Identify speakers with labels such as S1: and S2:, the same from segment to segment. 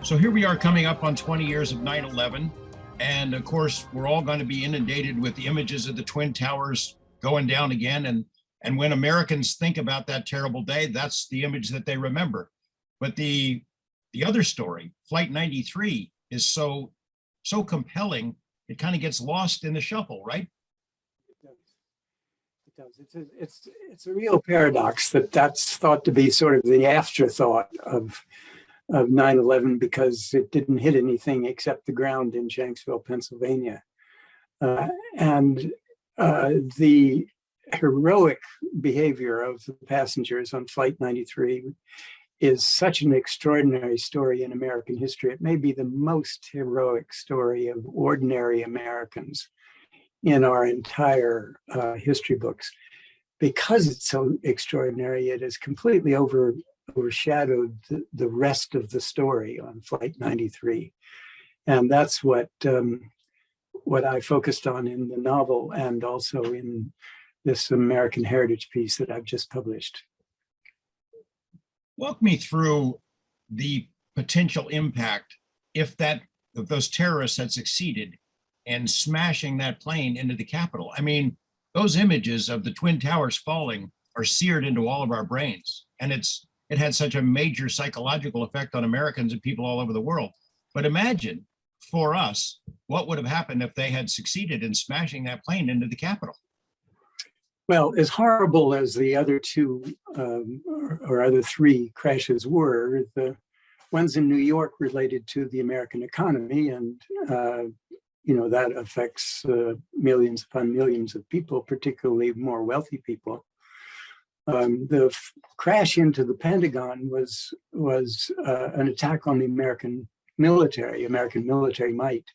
S1: So here we are coming up on 20 years of 9/11. And of course, we're all going to be inundated with the images of the Twin Towers going down again. And when Americans think about that terrible day, that's the image that they remember. But the other story, Flight 93, is so compelling, it kind of gets lost in the shuffle, right?
S2: It does. It's a real paradox that's thought to be sort of the afterthought of 9/11 because it didn't hit anything except the ground in Shanksville, Pennsylvania. And the heroic behavior of the passengers on Flight 93 is such an extraordinary story in American history. It may be the most heroic story of ordinary Americans in our entire history books. Because it's so extraordinary, it has completely overshadowed the rest of the story on Flight 93. And that's what I focused on in the novel and also in this American Heritage piece that I've just published.
S1: Walk me through the potential impact if those terrorists had succeeded in smashing that plane into the Capitol. I mean, those images of the Twin Towers falling are seared into all of our brains. And it had such a major psychological effect on Americans and people all over the world. But imagine for us, what would have happened if they had succeeded in smashing that plane into the Capitol?
S2: Well, as horrible as the other two or other three crashes were, the ones in New York related to the American economy, and that affects millions upon millions of people, particularly more wealthy people. The crash into the Pentagon was an attack on the American military might,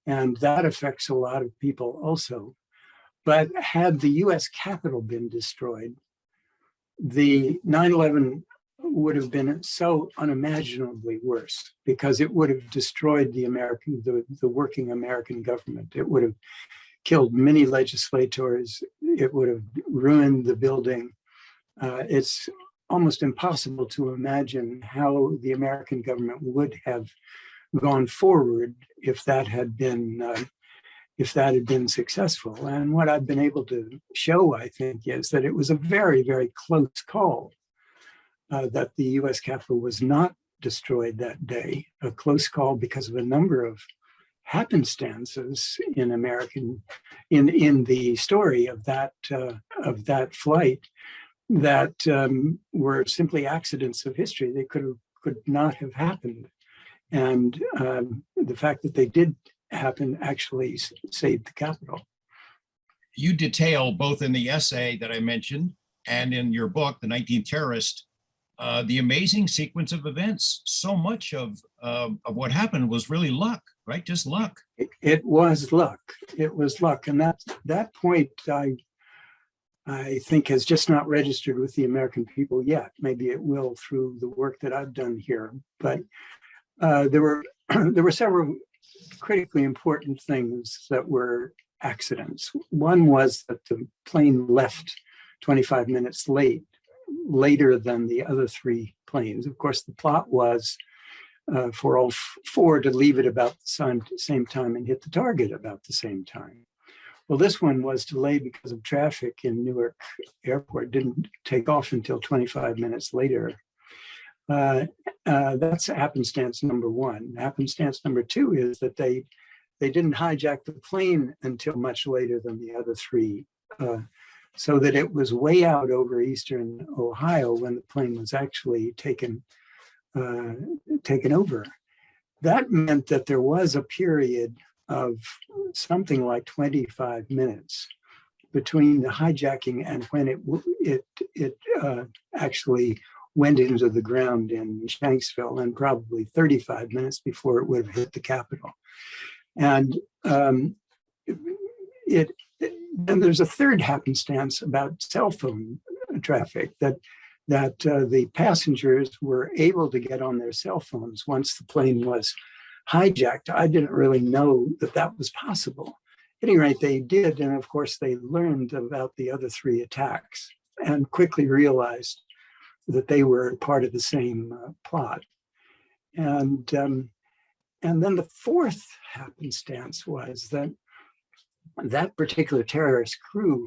S2: and that affects a lot of people also. But had the U.S. Capitol been destroyed, the 9/11 would have been so unimaginably worse because it would have destroyed the working American government. It would have killed many legislators. It would have ruined the building. It's almost impossible to imagine how the American government would have gone forward if that had been successful. And what I've been able to show, I think, is that it was a very, very close call that the U.S. Capitol was not destroyed that day. A close call because of a number of happenstances in the story of that flight that were simply accidents of history. They could not have happened. And the fact that they did happen actually saved the Capitol.
S1: You detail both in the essay that I mentioned and in your book, The 19th Terrorist, the amazing sequence of events. So much of what happened was really luck, right? Just luck.
S2: It was luck. It was luck. And that point, I think, has just not registered with the American people yet. Maybe it will through the work that I've done here. But there were several critically important things that were accidents. One was that the plane left 25 minutes later than the other three planes. Of course, the plot was for all four to leave it about the same time and hit the target about the same time. Well, this one was delayed because of traffic in Newark Airport, didn't take off until 25 minutes later. That's happenstance number one. Happenstance number two is that they didn't hijack the plane until much later than the other three, so that it was way out over eastern Ohio when the plane was actually taken over. That meant that there was a period of something like 25 minutes between the hijacking and when it actually went into the ground in Shanksville, and probably 35 minutes before it would have hit the Capitol. And then there's a third happenstance about cell phone traffic, that the passengers were able to get on their cell phones once the plane was hijacked. I didn't really know that was possible. At any rate, they did, and of course they learned about the other three attacks and quickly realized that they were part of the same plot. And then the fourth happenstance was that that particular terrorist crew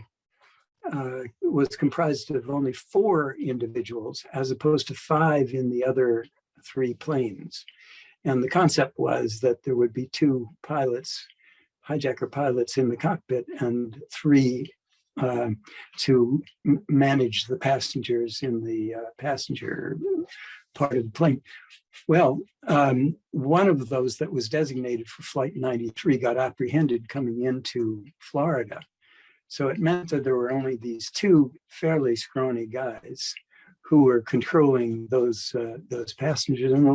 S2: was comprised of only 4 individuals as opposed to 5 in the other 3 planes. And the concept was that there would be 2 pilots, hijacker pilots in the cockpit, and 3 to manage the passengers in the passenger part of the plane. Well, one of those that was designated for Flight 93 got apprehended coming into Florida. So it meant that there were only these 2 fairly scrawny guys who were controlling those passengers. And the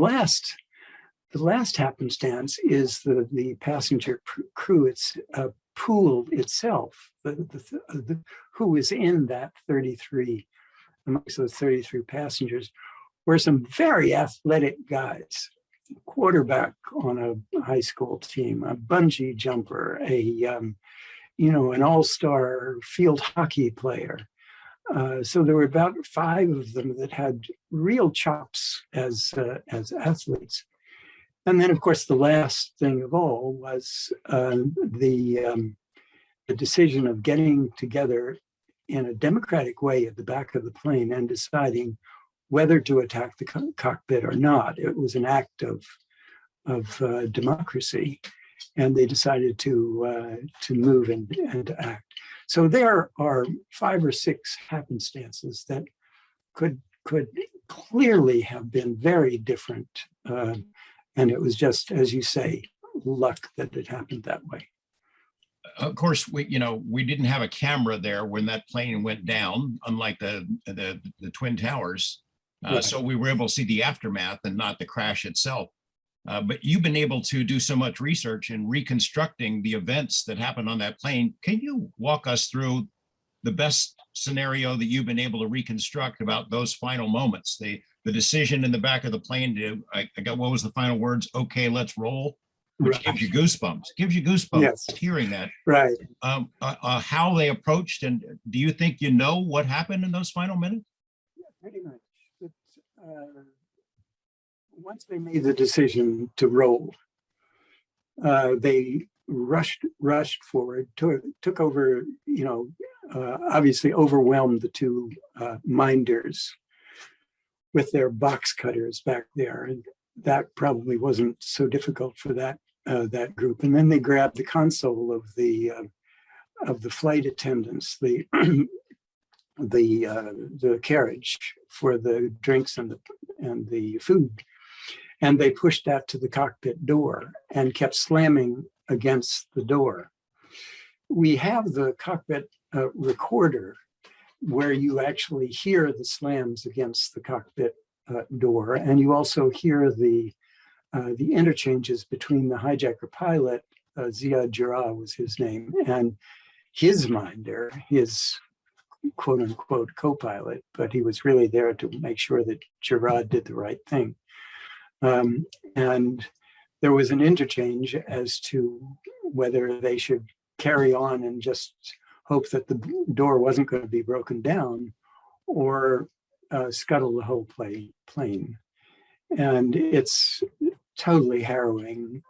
S2: last happenstance is the passenger crew. It's pool itself, who was in that 33, amongst those 33 passengers, were some very athletic guys, quarterback on a high school team, a bungee jumper, an all-star field hockey player. So there were about 5 of them that had real chops as athletes. And then, of course, the last thing of all was the decision of getting together in a democratic way at the back of the plane and deciding whether to attack the cockpit or not. It was an act of democracy, and they decided to move and to act. So there are 5 or 6 happenstances that could clearly have been very different. And it was just, as you say, luck that it happened that way.
S1: Of course, we didn't have a camera there when that plane went down, unlike the Twin Towers.
S2: Right.
S1: So we were able to see the aftermath and not the crash itself. But you've been able to do so much research in reconstructing the events that happened on that plane. Can you walk us through the best scenario that you've been able to reconstruct about those final moments? The decision in the back of the plane to, I got, what was the final words? Okay, let's roll, which
S2: Right.
S1: gives you goosebumps. Gives you goosebumps
S2: Yes.
S1: hearing that.
S2: Right.
S1: How they approached, and do you think you know what happened in those final minutes?
S2: Yeah, pretty much. Once they made the decision to roll, they rushed forward, took over, obviously overwhelmed the 2 minders with their box cutters back there. And that probably wasn't so difficult for that group. And then they grabbed the console of the flight attendants, the carriage for the drinks and the food. And they pushed that to the cockpit door and kept slamming against the door. We have the cockpit recorder where you actually hear the slams against the cockpit door, and you also hear the interchanges between the hijacker pilot, Ziad Jarrah was his name, and his minder, his quote unquote co-pilot, but he was really there to make sure that Jarrah did the right thing. And there was an interchange as to whether they should carry on and just hope that the door wasn't going to be broken down, or scuttle the whole plane. And it's totally harrowing.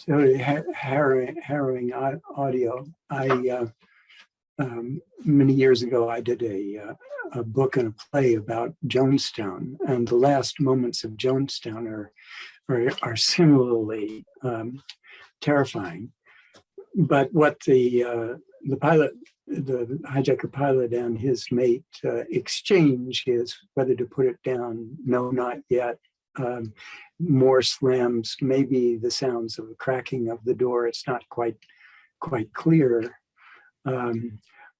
S2: Totally harrowing audio. Many years ago, I did a book and a play about Jonestown, and the last moments of Jonestown are similarly terrifying. But what the pilot, the hijacker pilot, and his mate exchange is whether to put it down. No, not yet. More slams, maybe the sounds of the cracking of the door. It's not quite clear.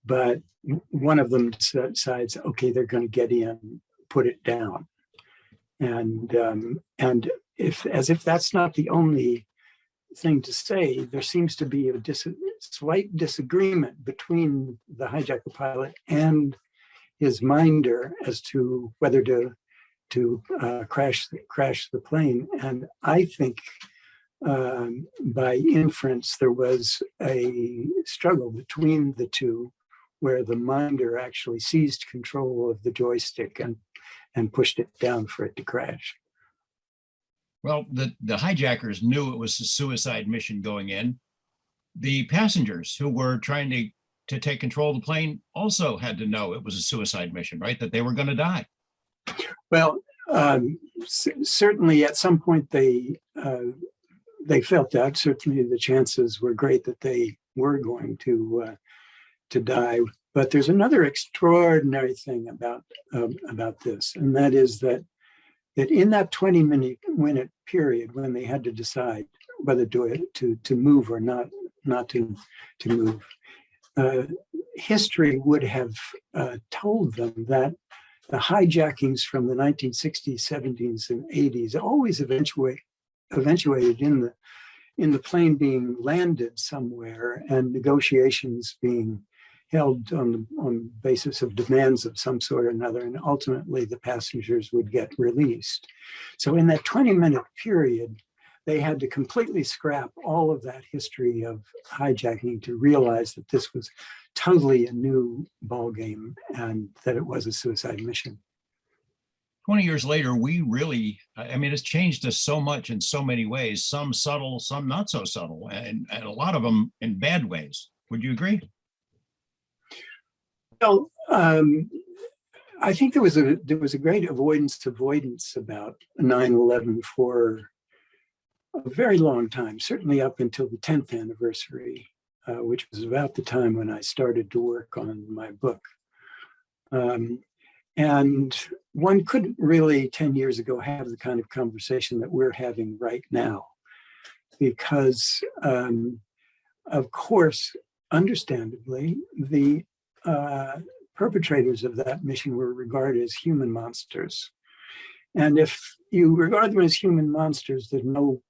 S2: But one of them decides, okay, they're going to get in, put it down. And if that's not the only thing to say, there seems to be a slight disagreement between the hijacker pilot and his minder as to whether to crash the plane. And I think by inference, there was a struggle between the 2 where the minder actually seized control of the joystick and pushed it down for it to crash.
S1: Well, the hijackers knew it was a suicide mission going in. The passengers who were trying to take control of the plane also had to know it was a suicide mission, right? That they were going to die.
S2: Well, certainly at some point they felt that. Certainly the chances were great that they were going to die. But there's another extraordinary thing about this, and that is that in that 20-minute period when they had to decide whether to move or not to move, history would have told them that the hijackings from the 1960s, 70s, and 80s always eventuated in the plane being landed somewhere and negotiations being held on the basis of demands of some sort or another, and ultimately the passengers would get released. So in that 20-minute period, they had to completely scrap all of that history of hijacking to realize that this was totally a new ballgame and that it was a suicide mission.
S1: 20 years later, we really, I mean, it's changed us so much in so many ways, some subtle, some not so subtle, and a lot of them in bad ways. Would you agree?
S2: Well, I think there was a great avoidance about 9/11 for a very long time, certainly up until the 10th anniversary, which was about the time when I started to work on my book. And one couldn't really 10 years ago have the kind of conversation that we're having right now, because of course, understandably, the perpetrators of that mission were regarded as human monsters. And if you regard them as human monsters, there's no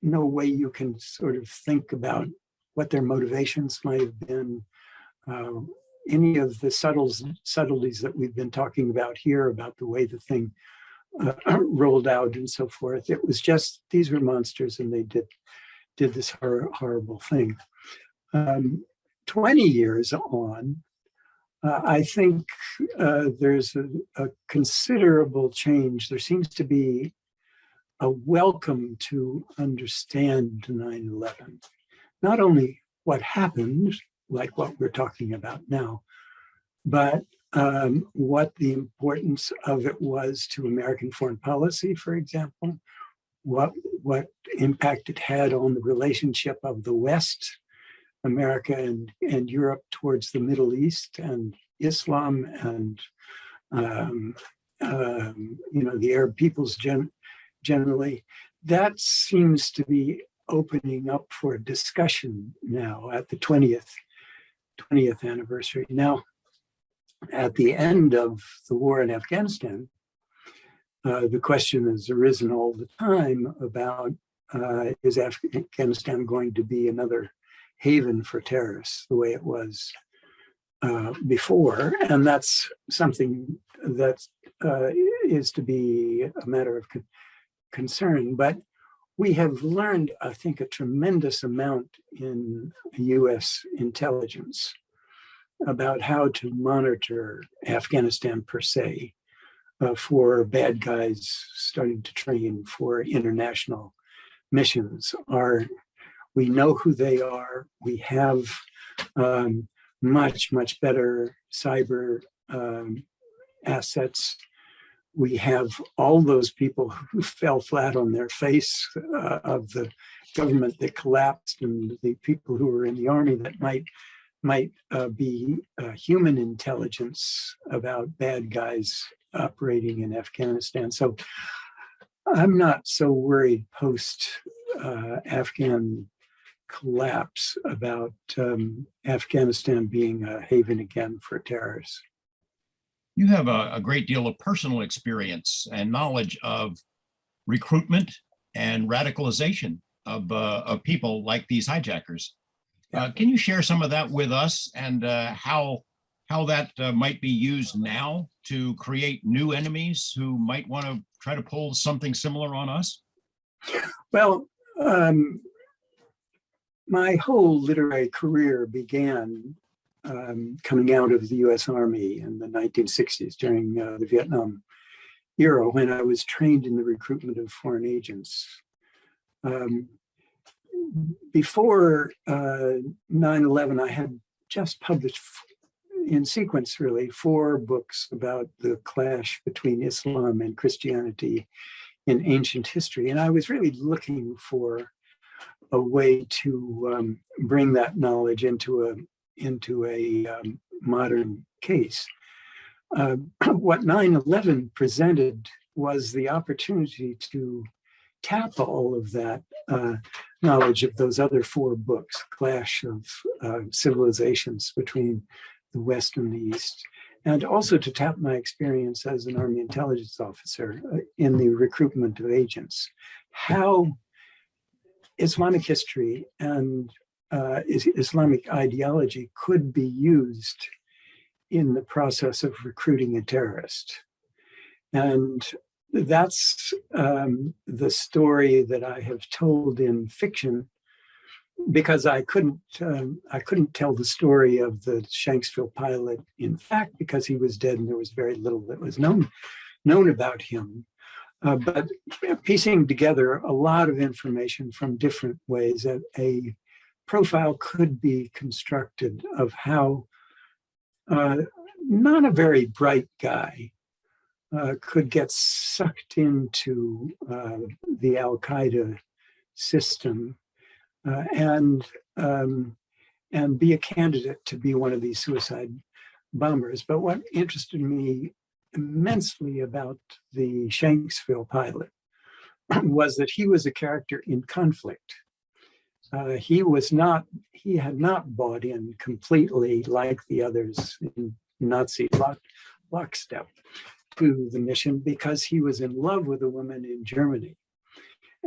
S2: way you can sort of think about what their motivations might have been, any of the subtleties that we've been talking about here about the way the thing rolled out and so forth. It was just, these were monsters and they did this horrible thing. 20 years on, I think there's a considerable change. There seems to be a welcome to understand 9/11. Not only what happened, like what we're talking about now, but what the importance of it was to American foreign policy, for example, what impact it had on the relationship of the West, America and Europe towards the Middle East and Islam and the Arab peoples generally. That seems to be opening up for discussion now at the 20th anniversary. Now, at the end of the war in Afghanistan, the question has arisen all the time about is Afghanistan going to be another haven for terrorists the way it was before? And that's something that is to be a matter of concern. But we have learned, I think, a tremendous amount in US intelligence about how to monitor Afghanistan per se, for bad guys starting to train for international missions. We know who they are. We have much better cyber assets. We have all those people who fell flat on their face of the government that collapsed, and the people who were in the army that might be human intelligence about bad guys operating in Afghanistan. So I'm not so worried post Afghan collapse about Afghanistan being a haven again for terrorists.
S1: You have a great deal of personal experience and knowledge of recruitment and radicalization of people like these hijackers. Can you share some of that with us, and how that might be used now to create new enemies who might want to try to pull something similar on us?
S2: Well, my whole literary career began coming out of the US Army in the 1960s during the Vietnam era, when I was trained in the recruitment of foreign agents. Um, Before 9/11, I had just published in sequence, really, 4 books about the clash between Islam and Christianity in ancient history. And I was really looking for a way to bring that knowledge into a modern case. What 9/11 presented was the opportunity to tap all of that knowledge of those other 4 books, Clash of Civilizations between the West and the East, and also to tap my experience as an Army intelligence officer in the recruitment of agents, how Islamic history and Islamic ideology could be used in the process of recruiting a terrorist. And that's the story that I have told in fiction, because I couldn't tell the story of the Shanksville pilot, in fact, because he was dead and there was very little that was known about him. But piecing together a lot of information from different ways, a profile could be constructed of how not a very bright guy could get sucked into the Al-Qaeda system and be a candidate to be one of these suicide bombers. But what interested me immensely about the Shanksville pilot was that he was a character in conflict. He had not bought in completely like the others in Nazi lockstep to the mission, because he was in love with a woman in Germany.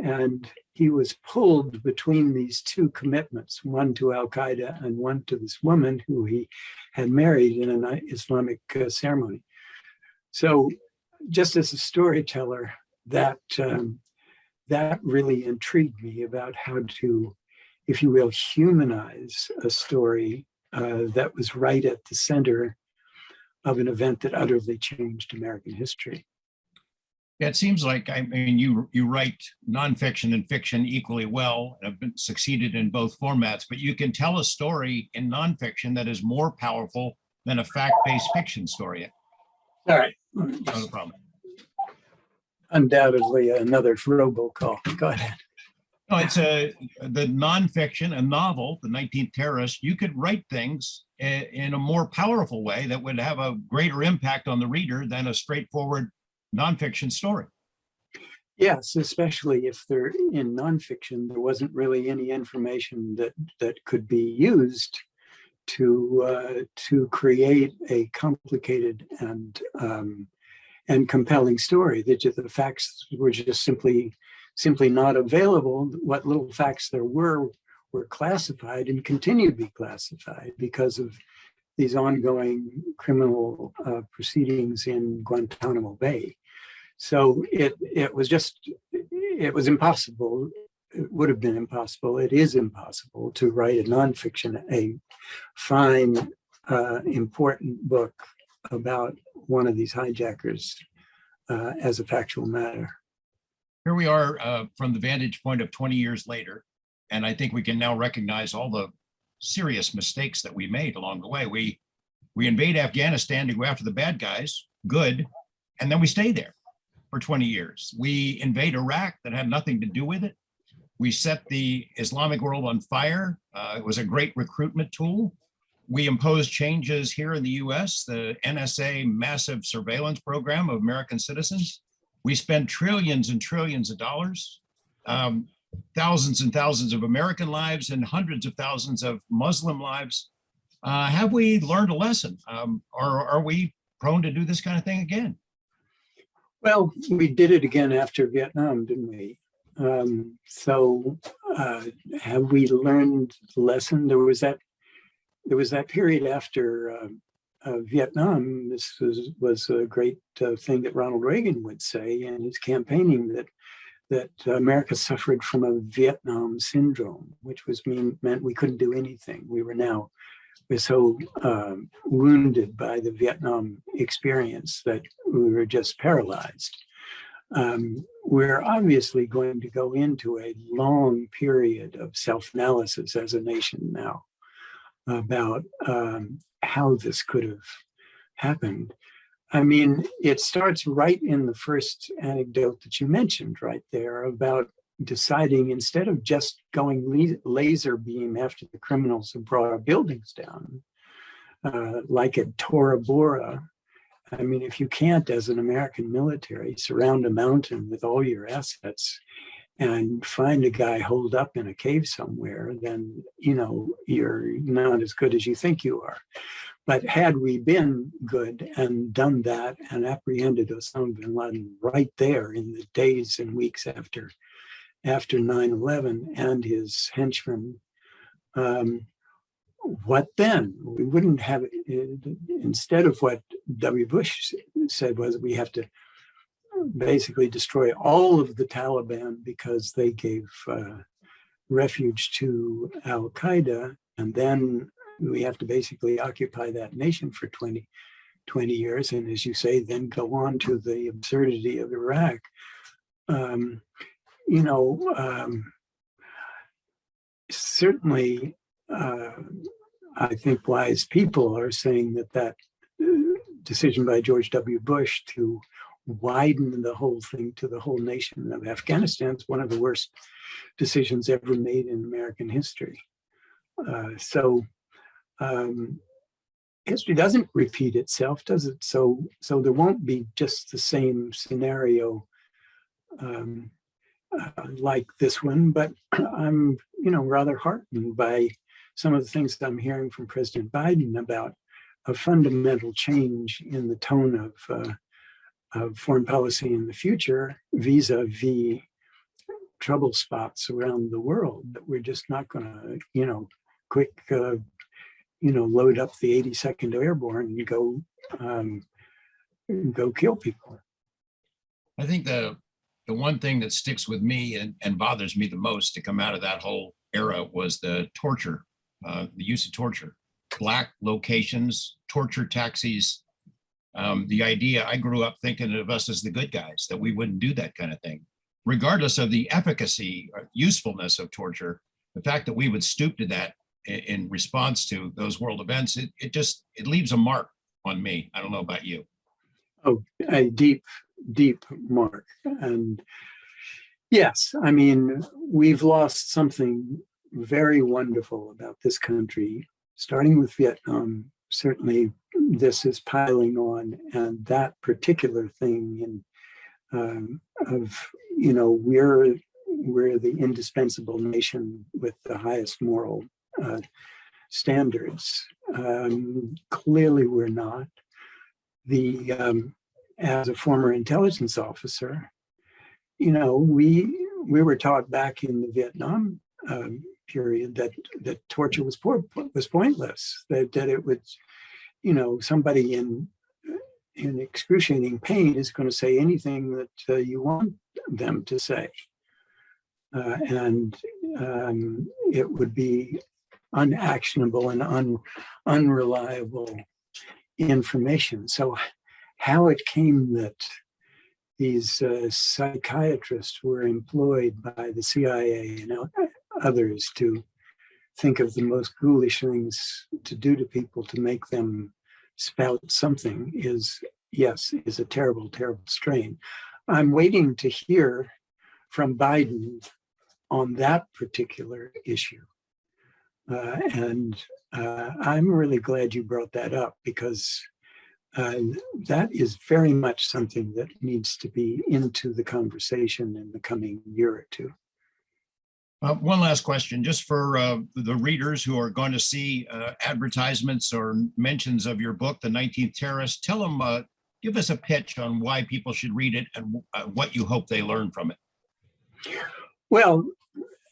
S2: And he was pulled between these 2 commitments, one to Al-Qaeda and one to this woman who he had married in an Islamic ceremony. So just as a storyteller, that really intrigued me about how to, if you will, humanize a story that was right at the center of an event that utterly changed American history.
S1: Yeah, it seems like, I mean, you write nonfiction and fiction equally well, and have been succeeded in both formats, but you can tell a story in nonfiction that is more powerful than a fact-based fiction story.
S2: All right.
S1: No problem.
S2: Undoubtedly another robocall. Go ahead.
S1: No, it's the nonfiction, a novel, The 19th Terrorist. You could write things in a more powerful way that would have a greater impact on the reader than a straightforward nonfiction story.
S2: Yes, especially if they're in nonfiction, there wasn't really any information that could be used to create a complicated and compelling story. The facts were just simply not available. What little facts there were classified and continue to be classified because of these ongoing criminal proceedings in Guantanamo Bay. So it was impossible. It would have been impossible. It is impossible to write a nonfiction, a fine, important book about one of these hijackers as a factual matter.
S1: Here we are from the vantage point of 20 years later, and I think we can now recognize all the serious mistakes that we made along the way. We invade Afghanistan to go after the bad guys, good, and then we stay there for 20 years. We invade Iraq, that had nothing to do with it. We set the Islamic world on fire. It was a great recruitment tool. We imposed changes here in the US, the NSA massive surveillance program of American citizens. We spend trillions and trillions of dollars, thousands and thousands of American lives and hundreds of thousands of Muslim lives. Have we learned a lesson? Or are we prone to do this kind of thing again?
S2: Well, we did it again after Vietnam, didn't we? So have we learned the lesson? There was that period after Vietnam. This was a great thing that Ronald Reagan would say in his campaigning, that America suffered from a Vietnam syndrome, which meant we couldn't do anything. We're so wounded by the Vietnam experience that we were just paralyzed. we're obviously going to go into a long period of self-analysis as a nation now about how this could have happened. I mean, it starts right in the first anecdote that you mentioned right there about deciding, instead of just going laser beam after the criminals who brought our buildings down, like at Tora Bora. I mean, if you can't, as an American military, surround a mountain with all your assets and find a guy holed up in a cave somewhere, then, you know, you're not as good as you think you are. But had we been good and done that and apprehended Osama bin Laden right there in the days and weeks after 9/11 and his henchmen, what then? We wouldn't have, instead of what W. Bush said was we have to basically destroy all of the Taliban because they gave refuge to Al Qaeda, and then we have to basically occupy that nation for 20 years, and as you say, then go on to the absurdity of Iraq. Certainly, I think wise people are saying that decision by George W. Bush to widen the whole thing to the whole nation of Afghanistan is one of the worst decisions ever made in American history. History doesn't repeat itself, does it? So there won't be just the same scenario like this one, but I'm, rather heartened by some of the things that I'm hearing from President Biden about a fundamental change in the tone of foreign policy in the future vis-a-vis trouble spots around the world, that we're just not going to, quick, load up the 82nd Airborne and go kill people.
S1: I think the one thing that sticks with me and bothers me the most to come out of that whole era was the torture, the use of torture, black locations, torture taxis. The idea, I grew up thinking of us as the good guys, that we wouldn't do that kind of thing. Regardless of the efficacy or usefulness of torture, the fact that we would stoop to that in response to those world events, it leaves a mark on me. I don't know about you.
S2: Oh, a deep mark. And yes, I mean, we've lost something very wonderful about this country, starting with Vietnam. Certainly this is piling on, and that particular thing we're the indispensable nation with the highest moral standards. Clearly we're not. As a former intelligence officer, we were taught back in the Vietnam period that torture was pointless, that it would, somebody in excruciating pain is going to say anything that you want them to say, and it would be unactionable and unreliable information. So how it came that these psychiatrists were employed by the CIA and others to think of the most ghoulish things to do to people to make them spout something is a terrible, terrible strain. I'm waiting to hear from Biden on that particular issue. And I'm really glad you brought that up, because that is very much something that needs to be into the conversation in the coming year or two.
S1: One last question, just for the readers who are going to see advertisements or mentions of your book, The 19th Terrorist. Tell them, give us a pitch on why people should read it and what you hope they learn from it.
S2: Well,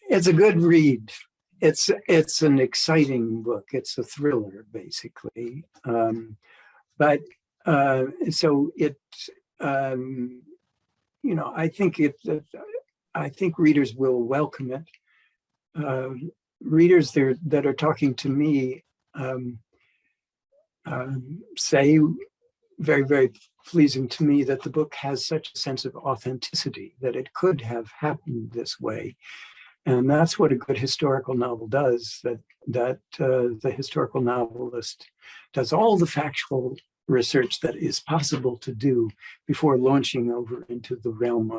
S2: it's a good read. It's an exciting book. It's a thriller, basically. But so it, I think readers will welcome it. Readers that are talking to me say very, very pleasing to me that the book has such a sense of authenticity, that it could have happened this way. And that's what a good historical novel does, that the historical novelist does all the factual research that is possible to do before launching over into the realm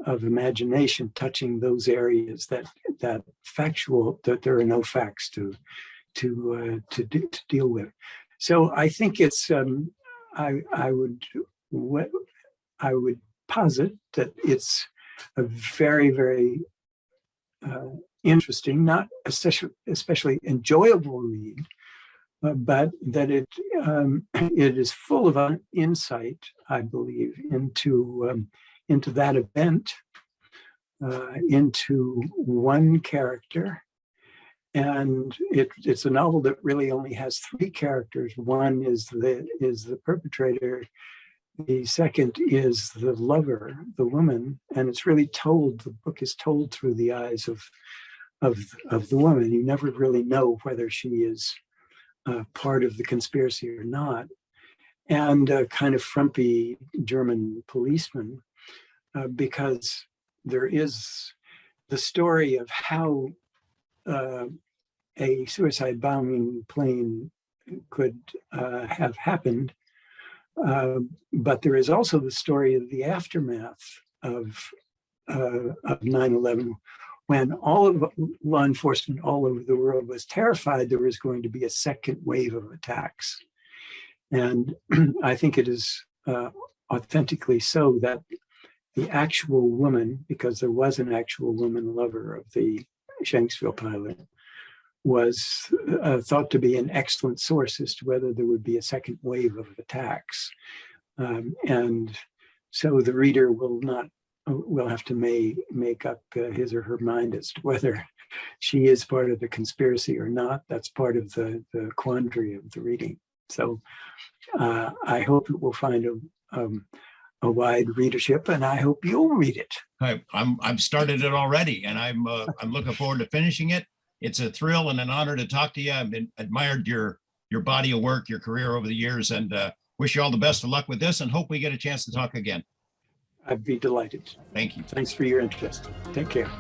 S2: of imagination, touching those areas that there are no facts to deal with. So I think it's I would posit that it's a very, very interesting, not especially enjoyable read, but that it is full of insight, I believe, into that event, into one character. And it's a novel that really only has three characters. One is the perpetrator. The second is the lover, the woman, and it's really told. The book is told through the eyes of the woman. You never really know whether she is part of the conspiracy or not. And a kind of frumpy German policeman, because there is the story of how a suicide bombing plane could have happened. But there is also the story of the aftermath of 9/11, when all of law enforcement all over the world was terrified there was going to be a second wave of attacks. And I think it is authentically so that the actual woman, because there was an actual woman lover of the Shanksville pilot, was thought to be an excellent source as to whether there would be a second wave of attacks. And so the reader will have to make up his or her mind as to whether she is part of the conspiracy or not. That's part of the quandary of the reading. So I hope it will find a wide readership, and I hope you'll read it.
S1: I've started it already, and I'm looking forward to finishing it. It's a thrill and an honor to talk to you. I've admired your body of work, your career over the years, and wish you all the best of luck with this, and hope we get a chance to talk again.
S2: I'd be delighted.
S1: Thank you.
S2: Thanks for your interest. Take care.